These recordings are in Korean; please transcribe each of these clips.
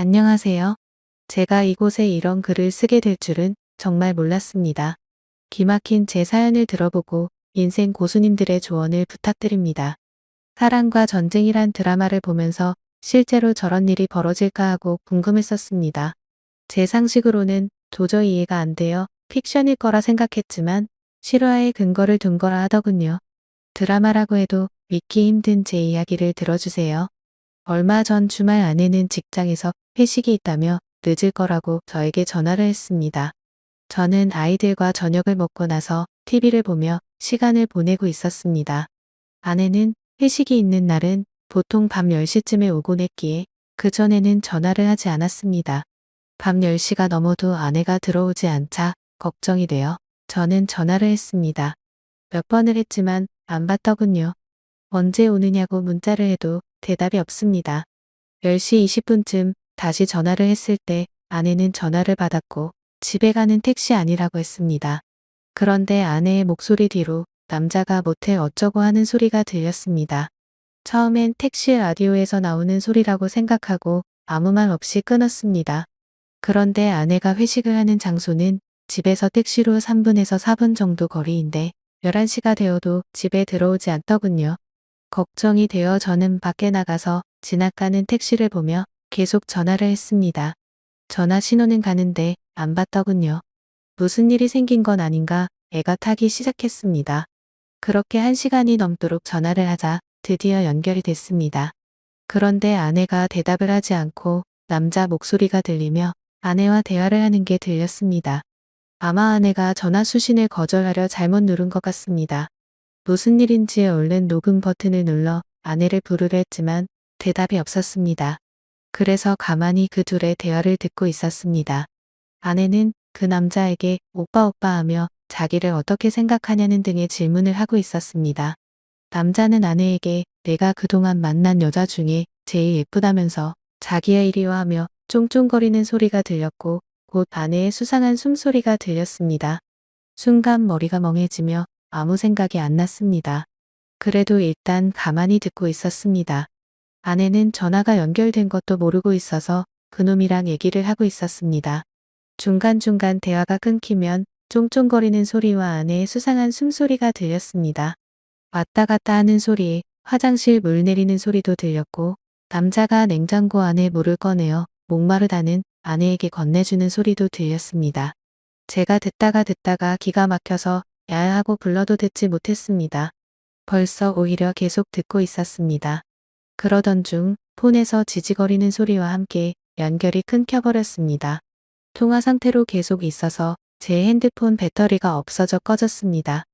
안녕하세요. 제가 이곳에 이런 글을 쓰게 될 줄은 정말 몰랐습니다. 기막힌 제 사연을 들어보고 인생 고수님들의 조언을 부탁드립니다. 사랑과 전쟁이란 드라마를 보면서 실제로 저런 일이 벌어질까 하고 궁금했었습니다. 제 상식으로는 도저히 이해가 안 돼요. 픽션일 거라 생각했지만 실화의 근거를 둔 거라 하더군요. 드라마라고 해도 믿기 힘든 제 이야기를 들어주세요. 얼마 전 주말 아내는 직장에서 회식이 있다며 늦을 거라고 저에게 전화를 했습니다. 저는 아이들과 저녁을 먹고 나서 TV를 보며 시간을 보내고 있었습니다. 아내는 회식이 있는 날은 보통 밤 10시쯤에 오곤 했기에 그전에는 전화를 하지 않았습니다. 밤 10시가 넘어도 아내가 들어오지 않자 걱정이 되어 저는 전화를 했습니다. 몇 번을 했지만 안 받더군요. 언제 오느냐고 문자를 해도 대답이 없습니다. 10시 20분쯤 다시 전화를 했을 때 아내는 전화를 받았고 집에 가는 택시 아니라고 했습니다. 그런데 아내의 목소리 뒤로 남자가 모텔 어쩌고 하는 소리가 들렸습니다. 처음엔 택시 라디오에서 나오는 소리라고 생각하고 아무 말 없이 끊었습니다. 그런데 아내가 회식을 하는 장소는 집에서 택시로 3분에서 4분 정도 거리인데 11시가 되어도 집에 들어오지 않더군요. 걱정이 되어 저는 밖에 나가서 지나가는 택시를 보며 계속 전화를 했습니다. 전화 신호는 가는데 안 받더군요. 무슨 일이 생긴 건 아닌가 애가 타기 시작했습니다. 그렇게 1시간이 넘도록 전화를 하자 드디어 연결이 됐습니다. 그런데 아내가 대답을 하지 않고 남자 목소리가 들리며 아내와 대화를 하는 게 들렸습니다. 아마 아내가 전화 수신을 거절하려 잘못 누른 것 같습니다. 무슨 일인지 얼른 녹음 버튼을 눌러 아내를 부르려 했지만 대답이 없었습니다. 그래서 가만히 그 둘의 대화를 듣고 있었습니다. 아내는 그 남자에게 오빠 오빠 하며 자기를 어떻게 생각하냐는 등의 질문을 하고 있었습니다. 남자는 아내에게 내가 그동안 만난 여자 중에 제일 예쁘다면서 자기야 이리 와 하며 쫑쫑거리는 소리가 들렸고 곧 아내의 수상한 숨소리가 들렸습니다. 순간 머리가 멍해지며 아무 생각이 안 났습니다. 그래도 일단 가만히 듣고 있었습니다. 아내는 전화가 연결된 것도 모르고 있어서 그놈이랑 얘기를 하고 있었습니다. 중간중간 대화가 끊기면 쫑쫑거리는 소리와 아내의 수상한 숨소리가 들렸습니다. 왔다 갔다 하는 소리에 화장실 물 내리는 소리도 들렸고 남자가 냉장고 안에 물을 꺼내어 목마르다는 아내에게 건네주는 소리도 들렸습니다. 제가 듣다가 기가 막혀서 야야 하고 불러도 듣지 못했습니다. 벌써 오히려 계속 듣고 있었습니다. 그러던 중 폰에서 지지거리는 소리와 함께 연결이 끊겨버렸습니다. 통화 상태로 계속 있어서 제 핸드폰 배터리가 없어져 꺼졌습니다.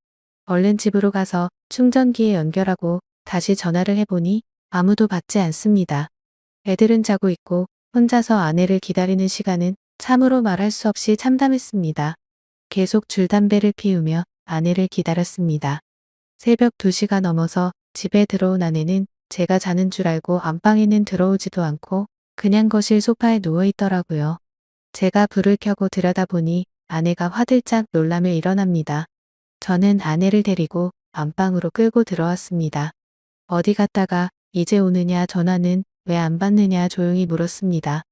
얼른 집으로 가서 충전기에 연결하고 다시 전화를 해보니 아무도 받지 않습니다. 애들은 자고 있고 혼자서 아내를 기다리는 시간은 참으로 말할 수 없이 참담했습니다. 계속 줄담배를 피우며 아내를 기다렸습니다. 새벽 2시가 넘어서 집에 들어온 아내는 제가 자는 줄 알고 안방에는 들어오지도 않고 그냥 거실 소파에 누워있더라고요. 제가 불을 켜고 들여다보니 아내가 화들짝 놀라며 일어납니다. 저는 아내를 데리고 안방으로 끌고 들어왔습니다. 어디 갔다가 이제 오느냐 전화는 왜 안 받느냐 조용히 물었습니다.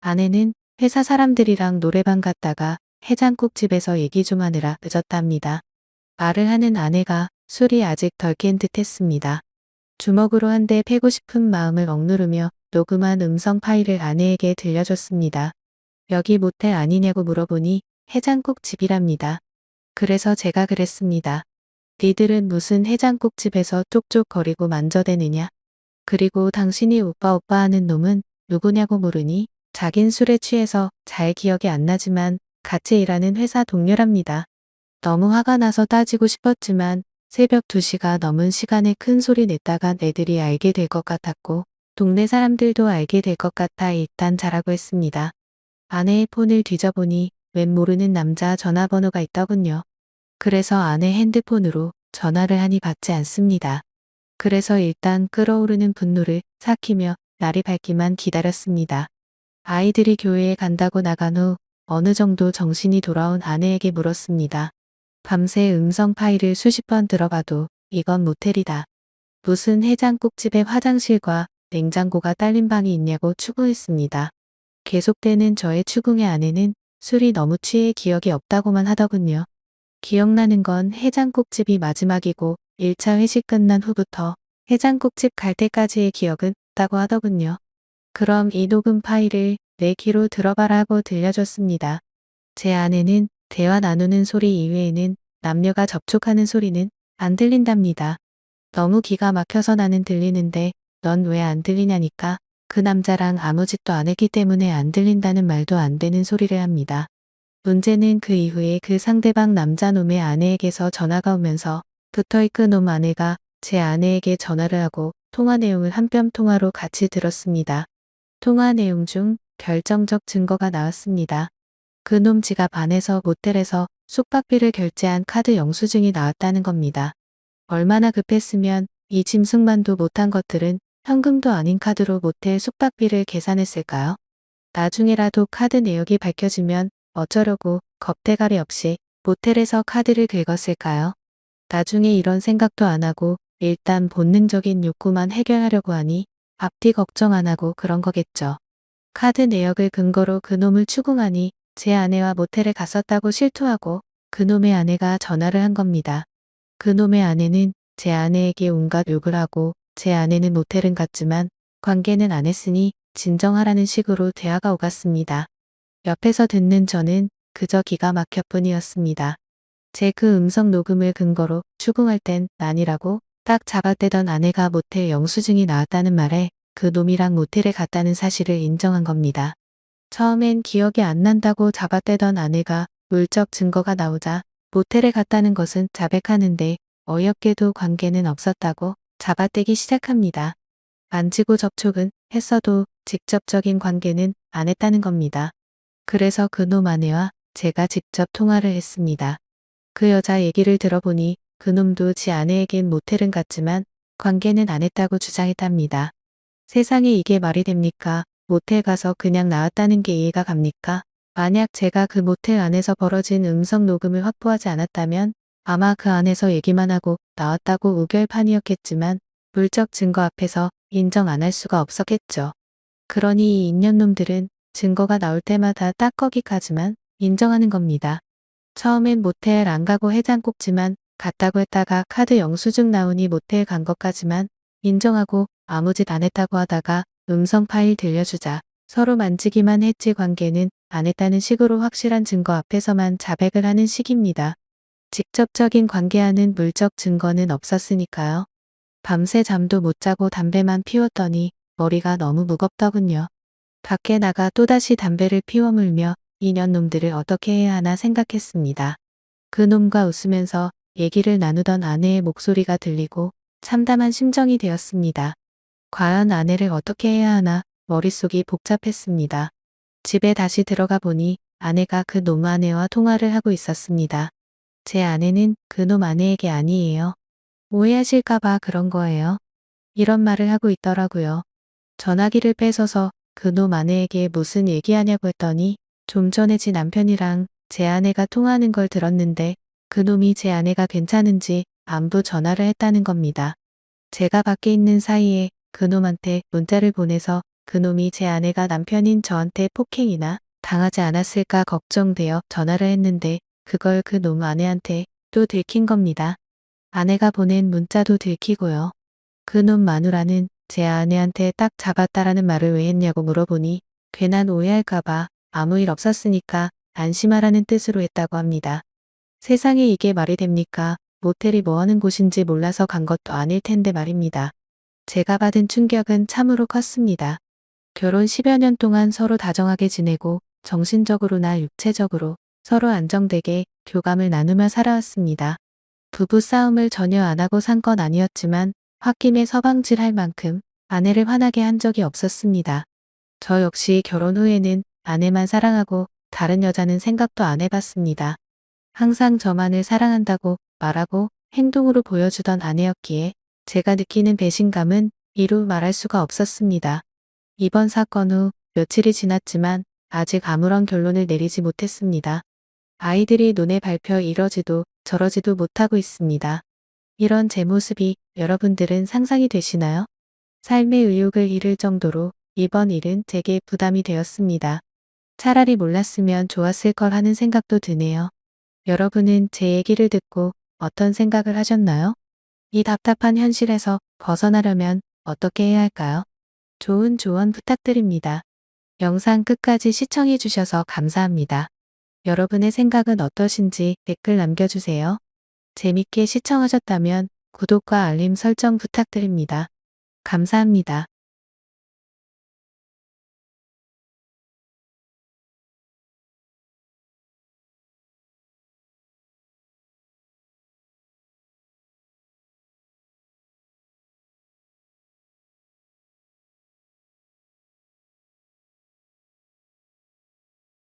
아내는 회사 사람들이랑 노래방 갔다가 해장국집에서 얘기 좀 하느라 늦었답니다. 말을 하는 아내가 술이 아직 덜 깬 듯 했습니다. 주먹으로 한 대 패고 싶은 마음을 억누르며 녹음한 음성 파일을 아내에게 들려줬습니다. 여기 모텔 아니냐고 물어보니 해장국집이랍니다. 그래서 제가 그랬습니다. 니들은 무슨 해장국집에서 쪽쪽거리고 만져대느냐? 그리고 당신이 오빠 오빠 하는 놈은 누구냐고 물으니 자긴 술에 취해서 잘 기억이 안 나지만 같이 일하는 회사 동료랍니다. 너무 화가 나서 따지고 싶었지만 새벽 2시가 넘은 시간에 큰 소리 냈다간 애들이 알게 될 것 같았고 동네 사람들도 알게 될 것 같아 일단 자라고 했습니다. 아내의 폰을 뒤져보니 웬 모르는 남자 전화번호가 있더군요. 그래서 아내 핸드폰으로 전화를 하니 받지 않습니다. 그래서 일단 끓어오르는 분노를 삭히며 날이 밝기만 기다렸습니다. 아이들이 교회에 간다고 나간 후 어느 정도 정신이 돌아온 아내에게 물었습니다. 밤새 음성 파일을 수십 번 들어봐도 이건 모텔이다. 무슨 해장국집에 화장실과 냉장고가 딸린 방이 있냐고 추궁했습니다. 계속되는 저의 추궁의 아내는 술이 너무 취해 기억이 없다고만 하더군요. 기억나는 건 해장국집이 마지막이고 1차 회식 끝난 후부터 해장국집 갈 때까지의 기억은 없다고 하더군요. 그럼 이 녹음 파일을 내 귀로 들어봐라 하고 들려줬습니다. 제 아내는 대화 나누는 소리 이외에는 남녀가 접촉하는 소리는 안 들린답니다. 너무 기가 막혀서 나는 들리는데 넌 왜 안 들리냐니까 그 남자랑 아무 짓도 안 했기 때문에 안 들린다는 말도 안 되는 소리를 합니다. 문제는 그 이후에 그 상대방 남자놈의 아내에게서 전화가 오면서 붙어있 그 놈 아내가 제 아내에게 전화를 하고 통화 내용을 한 뼘 통화로 같이 들었습니다. 통화 내용 중 결정적 증거가 나왔습니다. 그놈 지갑 안에서 모텔에서 숙박비를 결제한 카드 영수증이 나왔다는 겁니다. 얼마나 급했으면 이 짐승만도 못한 것들은 현금도 아닌 카드로 모텔 숙박비를 계산했을까요? 나중에라도 카드 내역이 밝혀지면 어쩌려고 겁대가리 없이 모텔에서 카드를 긁었을까요? 나중에 이런 생각도 안 하고 일단 본능적인 욕구만 해결하려고 하니 앞뒤 걱정 안 하고 그런 거겠죠. 카드 내역을 근거로 그놈을 추궁하니 제 아내와 모텔에 갔었다고 실토하고 그놈의 아내가 전화를 한 겁니다. 그놈의 아내는 제 아내에게 온갖 욕을 하고 제 아내는 모텔은 갔지만 관계는 안 했으니 진정하라는 식으로 대화가 오갔습니다. 옆에서 듣는 저는 그저 기가 막힐 뿐이었습니다. 제 그 음성 녹음을 근거로 추궁할 땐 아니라고 딱 잡아떼던 아내가 모텔 영수증이 나왔다는 말에 그 놈이랑 모텔에 갔다는 사실을 인정한 겁니다. 처음엔 기억이 안 난다고 잡아떼던 아내가 물적 증거가 나오자 모텔에 갔다는 것은 자백하는데 어이없게도 관계는 없었다고 잡아떼기 시작합니다. 만지고 접촉은 했어도 직접적인 관계는 안 했다는 겁니다. 그래서 그놈 아내와 제가 직접 통화를 했습니다. 그 여자 얘기를 들어보니 그놈도 지 아내에겐 모텔은 갔지만 관계는 안 했다고 주장했답니다. 세상에 이게 말이 됩니까? 모텔 가서 그냥 나왔다는 게 이해가 갑니까? 만약 제가 그 모텔 안에서 벌어진 음성 녹음을 확보하지 않았다면 아마 그 안에서 얘기만 하고 나왔다고 우결판이었겠지만 물적 증거 앞에서 인정 안 할 수가 없었겠죠. 그러니 이 인연놈들은 증거가 나올 때마다 딱 거기까지만 인정하는 겁니다. 처음엔 모텔 안 가고 해장국지만 갔다고 했다가 카드 영수증 나오니 모텔 간 것까지만 인정하고 아무 짓 안 했다고 하다가 음성 파일 들려주자 서로 만지기만 했지 관계는 안 했다는 식으로 확실한 증거 앞에서만 자백을 하는 식입니다. 직접적인 관계하는 물적 증거는 없었으니까요. 밤새 잠도 못 자고 담배만 피웠더니 머리가 너무 무겁더군요. 밖에 나가 또다시 담배를 피워 물며 이년놈들을 어떻게 해야 하나 생각했습니다. 그놈과 웃으면서 얘기를 나누던 아내의 목소리가 들리고 참담한 심정이 되었습니다. 과연 아내를 어떻게 해야 하나 머릿속이 복잡했습니다. 집에 다시 들어가 보니 아내가 그놈 아내와 통화를 하고 있었습니다. 제 아내는 그놈 아내에게 아니에요. 오해하실까봐 그런 거예요. 이런 말을 하고 있더라고요. 전화기를 뺏어서 그놈 아내에게 무슨 얘기하냐고 했더니 좀 전에 지 남편이랑 제 아내가 통화하는 걸 들었는데 그놈이 제 아내가 괜찮은지 안부 전화를 했다는 겁니다. 제가 밖에 있는 사이에 그놈한테 문자를 보내서 그놈이 제 아내가 남편인 저한테 폭행이나 당하지 않았을까 걱정되어 전화를 했는데 그걸 그놈 아내한테 또 들킨 겁니다. 아내가 보낸 문자도 들키고요. 그놈 마누라는 제 아내한테 딱 잡았다라는 말을 왜 했냐고 물어보니 괜한 오해할까봐 아무 일 없었으니까 안심하라는 뜻으로 했다고 합니다. 세상에 이게 말이 됩니까? 모텔이 뭐 하는 곳인지 몰라서 간 것도 아닐 텐데 말입니다. 제가 받은 충격은 참으로 컸습니다. 결혼 10여 년 동안 서로 다정하게 지내고 정신적으로나 육체적으로 서로 안정되게 교감을 나누며 살아왔습니다. 부부 싸움을 전혀 안 하고 산 건 아니었지만 홧김에 서방질 할 만큼 아내를 화나게 한 적이 없었습니다. 저 역시 결혼 후에는 아내만 사랑하고 다른 여자는 생각도 안 해봤습니다. 항상 저만을 사랑한다고 말하고 행동으로 보여주던 아내였기에 제가 느끼는 배신감은 이루 말할 수가 없었습니다. 이번 사건 후 며칠이 지났지만 아직 아무런 결론을 내리지 못했습니다. 아이들이 눈에 밟혀 이러지도 저러지도 못하고 있습니다. 이런 제 모습이 여러분들은 상상이 되시나요? 삶의 의욕을 잃을 정도로 이번 일은 제게 부담이 되었습니다. 차라리 몰랐으면 좋았을 걸 하는 생각도 드네요. 여러분은 제 얘기를 듣고 어떤 생각을 하셨나요? 이 답답한 현실에서 벗어나려면 어떻게 해야 할까요? 좋은 조언 부탁드립니다. 영상 끝까지 시청해 주셔서 감사합니다. 여러분의 생각은 어떠신지 댓글 남겨주세요. 재밌게 시청하셨다면 구독과 알림 설정 부탁드립니다. 감사합니다.